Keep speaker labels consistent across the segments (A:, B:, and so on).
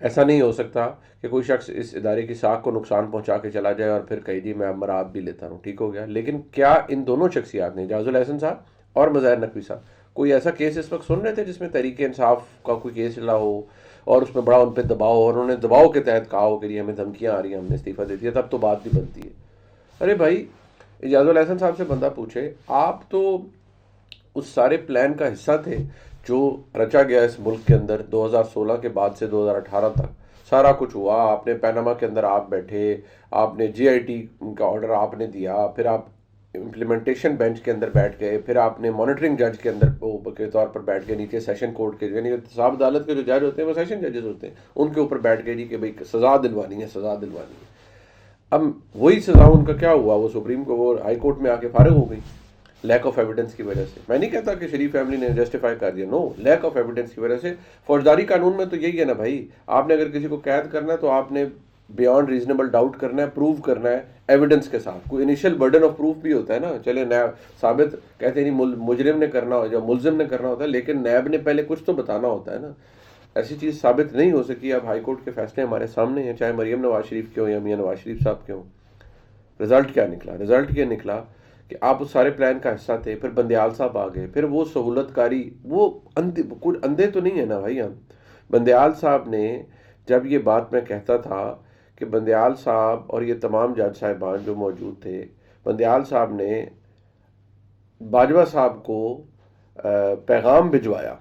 A: ایسا نہیں ہو سکتا کہ کوئی شخص اس ادارے کی ساکھ کو نقصان پہنچا کے چلا جائے اور پھر کہے جی میں اب مراد بھی لیتا ہوں، ٹھیک ہو گیا۔ لیکن کیا ان دونوں شخصیات نے، اعجاز الاحسن صاحب اور مظاہر نقوی صاحب، کوئی ایسا کیس اس وقت سن رہے تھے جس میں تحریک انصاف کا کوئی کیس چلا ہو اور اس میں بڑا ان پہ دباؤ ہو اور انہوں نے دباؤ کے تحت کہا ہو کہ جی ہمیں دھمکیاں آ رہی ہیں، ہم نے استعفیٰ دے دیا، تب تو بات بھی بنتی ہے؟ ارے بھائی، اعجاز الاحسن صاحب سے بندہ پوچھے، آپ تو اس سارے پلان کا حصہ تھے جو رچا گیا اس ملک کے اندر 2016 کے بعد سے 2018 تک سارا کچھ ہوا۔ آپ نے پیناما کے اندر آپ بیٹھے، آپ نے جی آئی ٹی کا آرڈر آپ نے دیا، پھر آپ امپلیمنٹیشن بینچ کے اندر بیٹھ گئے، پھر آپ نے مانیٹرنگ جج کے اندر کے طور پر بیٹھ گئے، نیچے سیشن کورٹ کے یعنی صاحب عدالت کے جو جج ہوتے ہیں وہ سیشن ججز ہوتے ہیں، ان کے اوپر بیٹھ گئے جی کہ بھئی سزا دلوانی ہے، سزا دلوانی ہے۔ اب وہی سزا ان کا کیا ہوا، وہ سپریم کو وہ ہائی کورٹ میں آ کے فارغ ہو گئی لیک آف ایویڈنس کی وجہ سے۔ میں نہیں کہتا کہ شریف فیملی نے جسٹیفائی کر دیا، نو، لیک آف ایویڈنس کی وجہ سے۔ فوجداری قانون میں تو یہی ہے نا بھائی، آپ نے اگر کسی کو قید کرنا ہے تو آپ نے بیانڈ ریزنیبل ڈاؤٹ کرنا ہے، پروو کرنا ہے ایویڈنس کے ساتھ، کوئی انیشیل برڈن آف پروف بھی ہوتا ہے نا۔ چلے نیب ثابت کہتے ہیں نہیں مجرم نے کرنا ہو یا ملزم نے کرنا ہوتا ہے، لیکن نیب نے پہلے کچھ تو بتانا ہوتا ہے نا۔ ایسی چیز ثابت نہیں ہو سکی۔ اب ہائی کورٹ کے فیصلے ہمارے سامنے ہیں، چاہے مریم نواز شریف کے ہوں یا میاں نواز شریف صاحب کے ہوں۔ رزلٹ کیا نکلا؟ رزلٹ یہ نکلا کہ آپ اس سارے پلان کا حصہ تھے، پھر بندیال صاحب آ گئے، پھر وہ سہولت کاری، وہ کچھ اندھے تو نہیں ہے نا بھائی ہم۔ بندیال صاحب نے، جب یہ بات میں کہتا تھا کہ بندیال صاحب اور یہ تمام جج صاحبان جو موجود تھے، بندیال صاحب نے باجوہ صاحب کو پیغام بھجوایا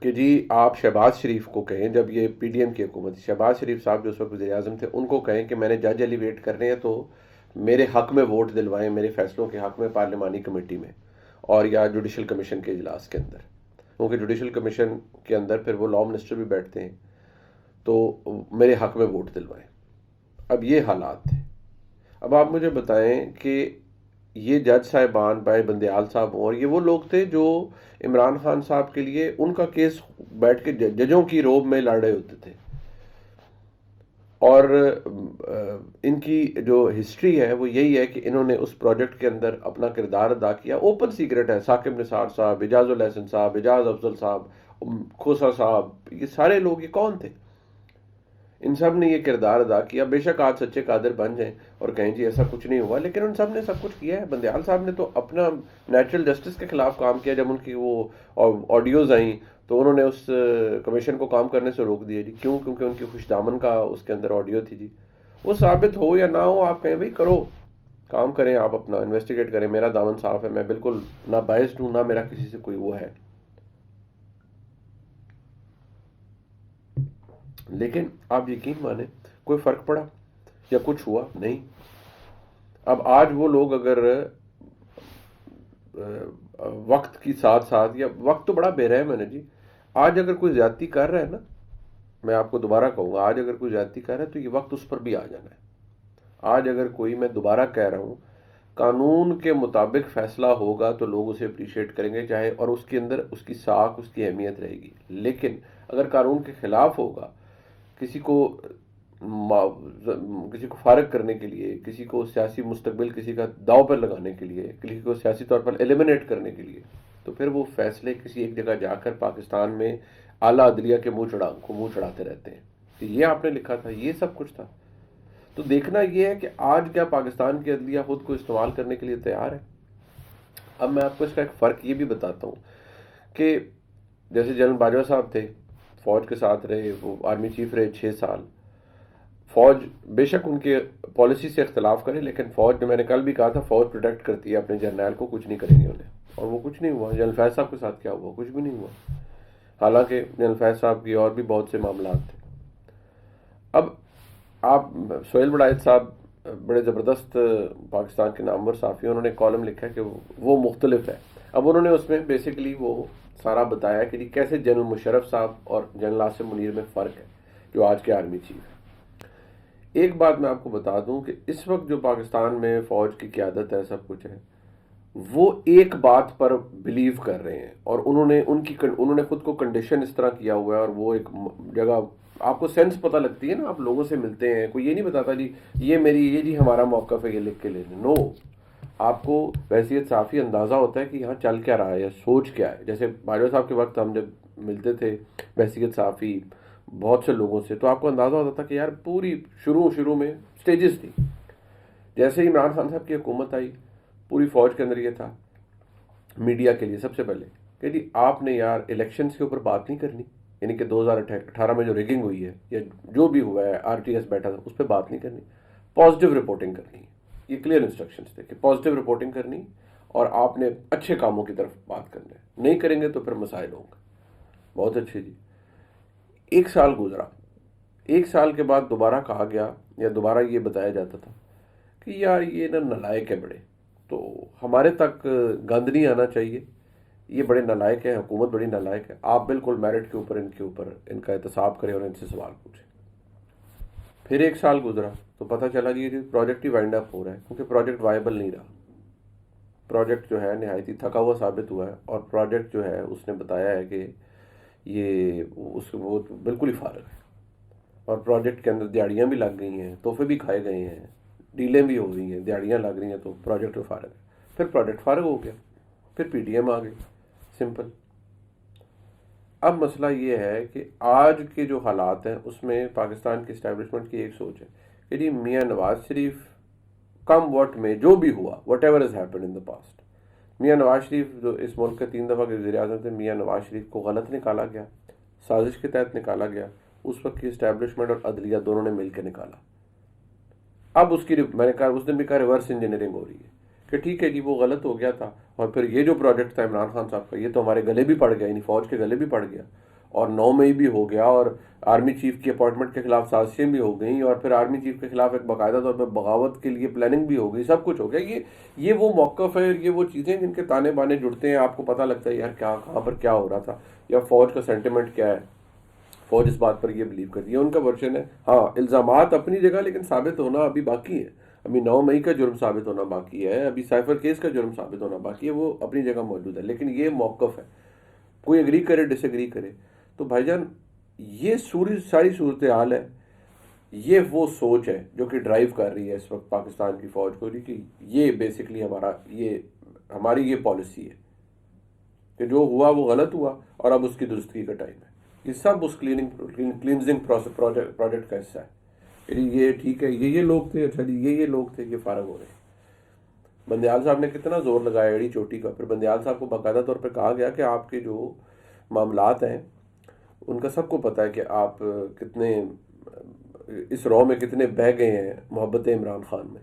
A: کہ جی آپ شہباز شریف کو کہیں، جب یہ پی ڈی ایم کی حکومت، شہباز شریف صاحب جو اس وقت وزیر اعظم تھے، ان کو کہیں کہ میں نے جج ایلیویٹ کرنے ہیں تو میرے حق میں ووٹ دلوائیں، میرے فیصلوں کے حق میں پارلیمانی کمیٹی میں اور یا جوڈیشل کمیشن کے اجلاس کے اندر، کیونکہ جوڈیشل کمیشن کے اندر پھر وہ لا منسٹر بھی بیٹھتے ہیں، تو میرے حق میں ووٹ دلوائیں۔ اب یہ حالات تھے۔ اب آپ مجھے بتائیں کہ یہ جج صاحبان بھائی بندیال صاحب ہوں، اور یہ وہ لوگ تھے جو عمران خان صاحب کے لیے ان کا کیس بیٹھ کے ججوں کی روب میں لڑ رہے ہوتے تھے، اور ان کی جو ہسٹری ہے وہ یہی ہے کہ انہوں نے اس پروجیکٹ کے اندر اپنا کردار ادا کیا۔ اوپن سیکرٹ ہے، ثاقب نثار صاحب، اعجاز الاحسن صاحب، اعجاز افضل صاحب، کھوسا صاحب، یہ سارے لوگ یہ کون تھے؟ ان سب نے یہ کردار ادا کیا۔ بے شک آج سچے قادر بن جائیں اور کہیں جی ایسا کچھ نہیں ہوا، لیکن ان سب نے سب کچھ کیا ہے۔ بندیال صاحب نے تو اپنا نیچرل جسٹس کے خلاف کام کیا، جب ان کی وہ آڈیوز آئیں تو انہوں نے اس کمیشن کو کام کرنے سے روک دیا جی، کیوں؟ کیونکہ ان کی خوش دامن کا اس کے اندر آڈیو تھی جی۔ وہ ثابت ہو یا نہ ہو، آپ کہیں بھائی کرو، کام کریں، آپ اپنا انویسٹیگیٹ کریں، میرا دامن صاف ہے، میں بالکل نہ بائسڈ ہوں، نہ میرا کسی سے کوئی وہ ہے۔ لیکن آپ یقین مانیں کوئی فرق پڑا یا کچھ ہوا؟ نہیں۔ اب آج وہ لوگ اگر وقت کی ساتھ ساتھ، یا وقت تو بڑا بے رحم ہے نا جی، آج اگر کوئی زیادتی کر رہا ہے نا، میں آپ کو دوبارہ کہوں گا، آج اگر کوئی زیادتی کر رہا ہے تو یہ وقت اس پر بھی آ جانا ہے۔ آج اگر کوئی، میں دوبارہ کہہ رہا ہوں، قانون کے مطابق فیصلہ ہوگا تو لوگ اسے اپریشیٹ کریں گے، چاہے، اور اس کے اندر اس کی ساکھ، اس کی اہمیت رہے گی۔ لیکن اگر قانون کے خلاف ہوگا، کسی کو کسی کو فارغ کرنے کے لیے، کسی کو سیاسی مستقبل کسی کا داؤ پر لگانے کے لیے، کسی کو سیاسی طور پر ایلیمنیٹ کرنے کے لیے، تو پھر وہ فیصلے کسی ایک جگہ جا کر پاکستان میں اعلیٰ عدلیہ کے منہ چڑھاتے رہتے ہیں کہ یہ آپ نے لکھا تھا، یہ سب کچھ تھا۔ تو دیکھنا یہ ہے کہ آج کیا پاکستان کی عدلیہ خود کو استعمال کرنے کے لیے تیار ہے؟ اب میں آپ کو اس کا ایک فرق یہ بھی بتاتا ہوں کہ جیسے جنرل باجوہ صاحب تھے، فوج کے ساتھ رہے، وہ آرمی چیف رہے 6 سال۔ فوج بے شک ان کے پالیسی سے اختلاف کرے، لیکن فوج نے، میں نے کل بھی کہا تھا، فوج پروٹیکٹ کرتی ہے اپنے جرنیل کو، کچھ نہیں کریں گے انہیں، اور وہ کچھ نہیں ہوا۔ جنرل فیض صاحب کے ساتھ کیا ہوا؟ کچھ بھی نہیں ہوا، حالانکہ جنرل فیض صاحب کی اور بھی بہت سے معاملات تھے۔ اب آپ سہیل بڑائچ صاحب بڑے زبردست پاکستان کے نامور صحافی، انہوں نے کالم لکھا ہے کہ وہ مختلف ہے۔ اب انہوں نے اس میں بیسیکلی وہ سارا بتایا کہ جی کیسے جنرل مشرف صاحب اور جنرل عاصم منیر میں فرق ہے، جو آج کے آرمی چیف ہے۔ ایک بات میں آپ کو بتا دوں کہ اس وقت جو پاکستان میں فوج کی قیادت ہے، سب کچھ ہے، وہ ایک بات پر بلیو کر رہے ہیں، اور انہوں نے خود کو کنڈیشن اس طرح کیا ہوا ہے، اور وہ ایک جگہ آپ کو سینس پتہ لگتی ہے نا، آپ لوگوں سے ملتے ہیں، کوئی یہ نہیں بتاتا جی یہ جی ہمارا موقف ہے، یہ لکھ کے لے لیں، نو، آپ کو بحیثیت صحافی اندازہ ہوتا ہے کہ یہاں چل کیا رہا ہے یا سوچ کیا ہے۔ جیسے باجوہ صاحب کے وقت ہم جب ملتے تھے بحیثیت صحافی، بہت سے لوگوں سے، تو آپ کو اندازہ ہوتا تھا کہ یار پوری شروع میں سٹیجز تھی. جیسے ہی عمران خان صاحب کی حکومت آئی، پوری فوج کے اندر یہ تھا میڈیا کے لیے سب سے پہلے کہ جی آپ نے یار الیکشنز کے اوپر بات نہیں کرنی، یعنی کہ 2018 میں جو ریگنگ ہوئی ہے یا جو بھی ہوا ہے آر ٹی ایس بیٹھا تھا اس پہ بات نہیں کرنی، پازیٹیو رپورٹنگ کرنی ہے. یہ کلیئر انسٹرکشنز تھے کہ پازیٹیو رپورٹنگ کرنی اور آپ نے اچھے کاموں کی طرف بات کرنا ہے، نہیں کریں گے تو پھر مسائل ہوں گے. بہت اچھے جی. 1 سال گزرا، 1 سال کے بعد دوبارہ کہا گیا یا دوبارہ یہ بتایا جاتا تھا کہ یار یہ نا نالائق ہے بڑے، تو ہمارے تک گند نہیں آنا چاہیے، یہ بڑے نالائق ہیں، حکومت بڑی نالائق ہے، آپ بالکل میرٹ کے اوپر ان کا احتساب کریں اور ان سے سوال پوچھیں. پھر 1 سال گزرا تو پتہ چلا کہ یہ پروجیکٹ ہی وائنڈ اپ ہو رہا ہے، کیونکہ پروجیکٹ وائبل نہیں رہا. پروجیکٹ جو ہے نہایت ہی تھکا ہوا ثابت ہوا ہے، اور پروجیکٹ جو ہے اس نے بتایا ہے کہ وہ بالکل ہی فارغ ہے. اور پروجیکٹ کے اندر دیہڑیاں بھی لگ گئی ہیں، تحفے بھی کھائے گئے ہیں، ڈیلیں بھی ہو گئی ہیں، دیہڑیاں لگ رہی ہیں، تو پروجیکٹ فارغ ہے. پھر پروجیکٹ فارغ ہو گیا، پھر پی ٹی ایم آ گئی. سمپل. اب مسئلہ یہ ہے کہ آج کے جو حالات ہیں اس میں پاکستان کی اسٹیبلشمنٹ کی ایک سوچ ہے کہ جی میاں نواز شریف کم وٹ میں جو بھی ہوا، what ever is happen in the past, Mian Nawaz Sharif جو اس ملک کے 3 دفعہ کے وزیر اعظم تھے، میاں نواز شریف کو غلط نکالا گیا، سازش کے تحت نکالا گیا. اس وقت کی اسٹیبلشمنٹ اور عدلیہ دونوں نے مل کے نکالا. اب اس کی میں نے کہا اس دن بھی کہا ریورس انجینئرنگ ہو رہی ہے کہ ٹھیک ہے جی وہ غلط ہو گیا تھا، اور پھر یہ جو پروجیکٹ تھا عمران خان صاحب کا یہ تو ہمارے گلے بھی پڑ گیا، یعنی فوج کے گلے بھی پڑ گیا، اور 9 مئی بھی ہو گیا، اور آرمی چیف کی اپوائنٹمنٹ کے خلاف سازشیں بھی ہو گئیں، اور پھر آرمی چیف کے خلاف ایک باقاعدہ طور پہ بغاوت کے لیے پلاننگ بھی ہو گئی، سب کچھ ہو گیا. یہ وہ موقف ہے، یہ وہ چیزیں جن کے تانے بانے جڑتے ہیں، آپ کو پتہ لگتا ہے یار کیا کہاں پر کیا ہو رہا تھا، یا فوج کا سینٹیمنٹ کیا ہے. فوج اس بات پر یہ بلیو کرتی ہے، ان کا ورژن ہے ہاں الزامات اپنی جگہ لیکن ثابت ہونا ابھی باقی ہے. ابھی 9 مئی کا جرم ثابت ہونا باقی ہے، ابھی سائفر کیس کا جرم ثابت ہونا باقی ہے، وہ اپنی جگہ موجود ہے. لیکن یہ موقف ہے، کوئی اگری کرے ڈس ایگری کرے، تو بھائی جان یہ ساری صورتحال ہے. یہ وہ سوچ ہے جو کہ ڈرائیو کر رہی ہے اس وقت پاکستان کی فوج کو، کہ یہ بیسکلی ہماری یہ پالیسی ہے کہ جو ہوا وہ غلط ہوا اور اب اس کی درستگی کا ٹائم ہے. یہ سب اس کلینزنگ پروجیکٹ کا حصہ ہے. یہ ٹھیک ہے، یہ لوگ تھے، اچھا جی یہ لوگ تھے، یہ فارغ ہو رہے ہیں. بندیال صاحب نے کتنا زور لگایا ایڑی چوٹی کا. پھر بندیال صاحب کو باقاعدہ طور پہ کہا گیا کہ آپ کے جو معاملات ہیں ان کا سب کو پتہ ہے کہ آپ کتنے اس رو میں کتنے بہہ گئے ہیں محبت عمران خان میں.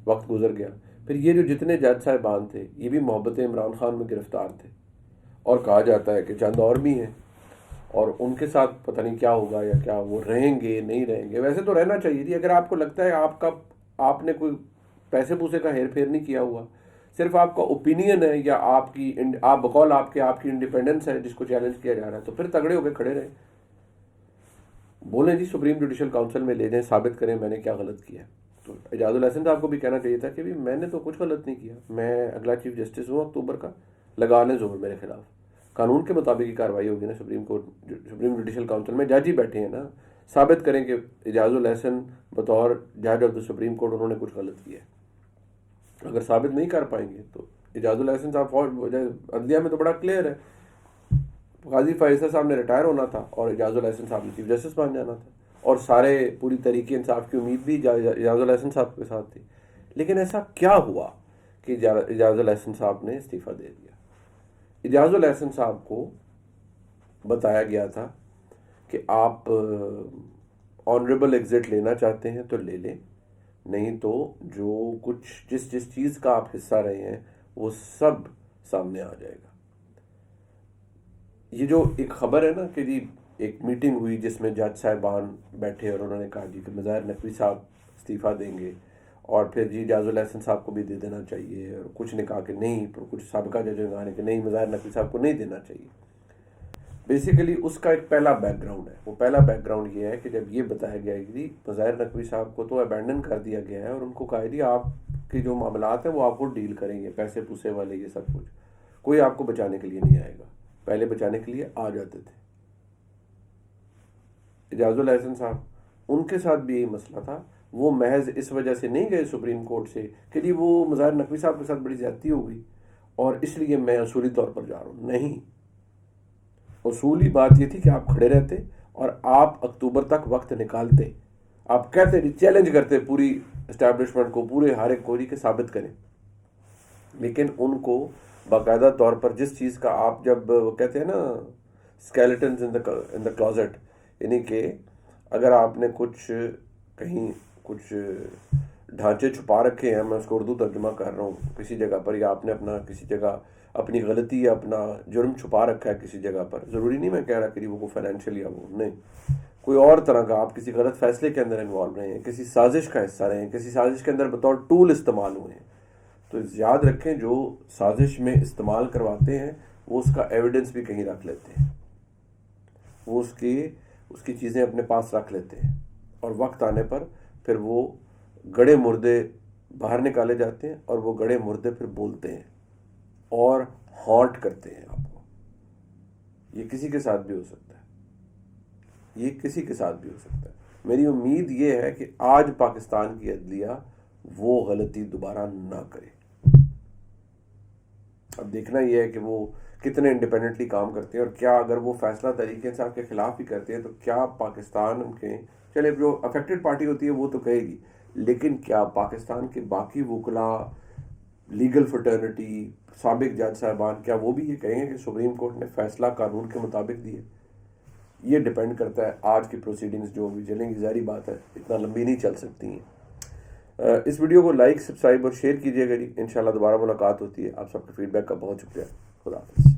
A: وقت گزر گیا. پھر یہ جو جتنے جج صاحبان تھے یہ بھی محبت عمران خان میں گرفتار تھے، اور کہا جاتا ہے کہ چند اور بھی ہیں، اور ان کے ساتھ پتہ نہیں کیا ہوگا، یا کیا وہ رہیں گے نہیں رہیں گے. ویسے تو رہنا چاہیے تھی اگر آپ کو لگتا ہے آپ نے کوئی پیسے پوسے کا ہیر پھیر نہیں کیا ہوا، صرف آپ کا اوپینین ہے، یا آپ بقول آپ کی انڈیپینڈنس ہے جس کو چیلنج کیا جا رہا ہے، تو پھر تگڑے ہو کے کھڑے رہیں، بولیں جی سپریم جوڈیشل کاؤنسل میں لے جائیں، ثابت کریں میں نے کیا غلط کیا. تو اعجاز الحسن صاحب کو بھی کہنا چاہیے تھا کہ میں نے تو کچھ غلط نہیں کیا، میں اگلا چیف جسٹس ہوں اکتوبر کا، لگا لیں زور میرے خلاف، قانون کے مطابق ہی کارروائی ہوگی نا. سپریم جوڈیشل کاؤنسل میں جج ہی بیٹھے ہیں نا، ثابت کریں کہ اعجاز الحسن بطور جج آف دا سپریم کورٹ انہوں نے کچھ غلط کیا ہے. اگر ثابت نہیں کر پائیں گے تو اعجاز الحسن صاحب عدلیہ میں تو بڑا کلیئر ہے، غازی فائزہ صاحب نے ریٹائر ہونا تھا اور اعجاز الحسن صاحب نے چیف جسٹس بن جانا تھا، اور سارے پوری تحریک انصاف کی امید بھی اعجاز الحسن صاحب کے ساتھ تھی. لیکن ایسا کیا ہوا کہ اعجاز الحسن صاحب نے استعفیٰ دے دیا؟ اعجاز الحسن صاحب کو بتایا گیا تھا کہ آپ آنریبل ایگزٹ لینا چاہتے ہیں تو لے لیں، نہیں تو جو کچھ جس چیز کا آپ حصہ رہے ہیں وہ سب سامنے آ جائے گا. یہ جو ایک خبر ہے نا کہ جی ایک میٹنگ ہوئی جس میں جج صاحبان بیٹھے اور انہوں نے کہا جی کہ مظاہر نقوی صاحب استعفیٰ دیں گے، اور پھر جی اعجاز الحسن صاحب کو بھی دے دینا چاہیے، اور کچھ نے کہا کہ نہیں، کچھ سابقہ ججوں نے کہا کہ نہیں مظاہر نقوی صاحب کو نہیں دینا چاہیے. بیسیکلی اس کا ایک پہلا بیک گراؤنڈ ہے. وہ پہلا بیک گراؤنڈ یہ ہے کہ جب یہ بتایا گیا کہ جی مظاہر نقوی صاحب کو تو ابینڈن کر دیا گیا ہے، اور ان کو کہا جی آپ کے جو معاملات ہیں وہ آپ کو ڈیل کریں گے، پیسے پوسے والے یہ سب کچھ، کوئی آپ کو بچانے کے لیے نہیں آئے گا. پہلے بچانے کے لیے آ جاتے تھے. اعجاز الحسن صاحب ان کے ساتھ بھی یہی مسئلہ تھا. وہ محض اس وجہ سے نہیں گئے سپریم کورٹ سے کہ جی وہ مظاہر نقوی صاحب کے ساتھ بڑی زیادتی ہو گئی اور اس لیے میں اصولی طور پر جا رہا ہوں. نہیں، اصولی بات یہ تھی کہ آپ کھڑے رہتے اور آپ اکتوبر تک وقت نکالتے، آپ کہتے چیلنج کرتے پوری اسٹیبلشمنٹ کو، پورے ہر ایک کوری کے ثابت کریں، لیکن ان کو باقاعدہ طور پر جس چیز کا آپ جب وہ کہتے ہیں نا اسکیلیٹنز ان دا کلازٹ، یعنی کہ اگر آپ نے کچھ کہیں کچھ ڈھانچے چھپا رکھے ہیں، میں اس کو اردو ترجمہ کر رہا ہوں، کسی جگہ پر، یا آپ نے اپنا کسی جگہ اپنی غلطی یا اپنا جرم چھپا رکھا ہے کسی جگہ پر، ضروری نہیں میں کہہ رہا کہ وہ فائنینشیل یا وہ نہیں، کوئی اور طرح کا آپ کسی غلط فیصلے کے اندر انوالو رہے ہیں، کسی سازش کا حصہ رہے ہیں، کسی سازش کے اندر بطور ٹول استعمال ہوئے ہیں، تو یاد رکھیں جو سازش میں استعمال کرواتے ہیں وہ اس کا ایویڈنس بھی کہیں رکھ لیتے ہیں، وہ اس کی چیزیں اپنے پاس رکھ لیتے ہیں، اور وقت آنے پر پھر وہ گڑے مردے باہر نکالے جاتے ہیں، اور وہ گڑے مردے پھر بولتے ہیں اور ہانٹ کرتے ہیں آپ کو۔ یہ کسی کے ساتھ بھی ہو سکتا ہے، یہ کسی کے ساتھ بھی ہو سکتا ہے۔ میری امید یہ ہے کہ آج پاکستان کی عدلیہ وہ غلطی دوبارہ نہ کرے۔ اب دیکھنا یہ ہے کہ وہ کتنے انڈیپینڈنٹلی کام کرتے ہیں، اور کیا اگر وہ فیصلہ تحریک انصاف کے خلاف بھی کرتے ہیں تو کیا پاکستان کے، چلے جو افیکٹڈ پارٹی ہوتی ہے وہ تو کہے گی، لیکن کیا پاکستان کے باقی وکلاء، لیگل فرٹرنٹی، سابق جج صاحبان، کیا وہ بھی یہ کہیں گے کہ سپریم کورٹ نے فیصلہ قانون کے مطابق دیے؟ یہ ڈیپینڈ کرتا ہے آج کی پروسیڈنگز جو بھی چلیں گی، ظاہری بات ہے اتنا لمبی نہیں چل سکتی ہیں۔ اس ویڈیو کو لائک، سبسکرائب اور شیئر کیجیے گا جی، انشاءاللہ دوبارہ ملاقات ہوتی ہے۔ آپ سب کے فیڈ بیک کا بہت شکریہ۔ خدا حافظ۔